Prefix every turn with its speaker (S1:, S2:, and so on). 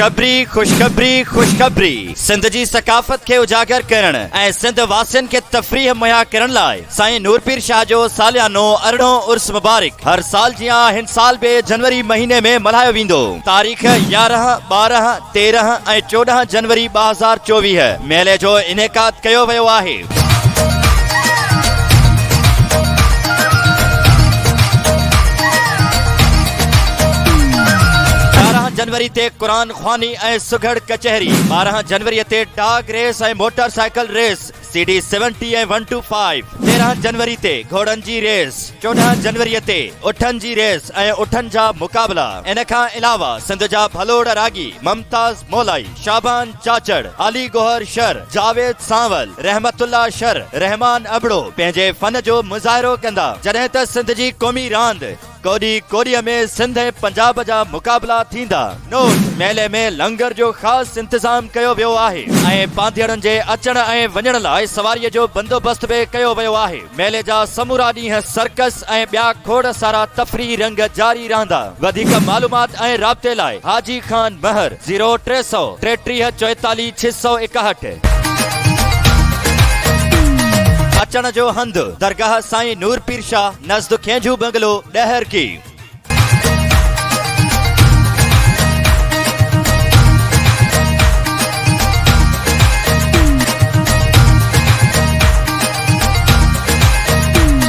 S1: खुशखबरी खुशखबरी खुशखबरी सिंध जी सकाफ़त के उजागर करण ऐं सिंध वासियन के तफरीह मुहैया करण लाइ साईं नूरपीर शाह जो सालियानो अरिड़हों उर्स मुबारक हर साल जियां हिन साल बि जनवरी महीने में मल्हायो वेंदो। तारीख़ 11, 12, 13 ऐं 14 जनवरी 2024 मेले जो इनेकाद कयो वियो आहे। जनवरी ते कुरान ख्वानी ऐं सुघड़ कचहरी, 12 जनवरी ते डाग रेस ऐं मोटरसाइकिल रेस CD 70 ऐं 125, 13 जनवरी ते घोड़न जी रेस, 14 जनवरी ते उठन जी रेस ऐं उठन जा मुकाबला। इन खां अलावा सिंध जा भलोड़ रागी ममताज मोलाई, शाबान चाचड़, अली गोहर शर, जावेद सांवल, रहमतुल्ला शर, रहमान अबड़ो पंहिंजे फन जो मुज़ाहिरो कंदा, जॾहिं त सिंध जी क़ौमी रांदि कोडी कोडीअ में सिंध ऐं पंजाब जा मुकाबला थींदा। नोट, मेले में लंगर जो ख़ासि इंतजाम कयो वियो आहे ऐं पांधियड़नि जे अचण ऐं वञण लाइ सवारीअ जो बंदोबस्त बि कयो वियो आहे। मेले जा समूरा ॾींहं सर्कस ऐं ॿिया खोड़ सारा तफ़रीही रंग जारी रहंदा। वधीक मालूमात ऐं राब्ते लाइ हाजी खान महर 0300 33 44 661। अचण जो हंधु दरगाह साईं नूरपीर शाह नज़द खेंजू बंगलो, ॾहर की।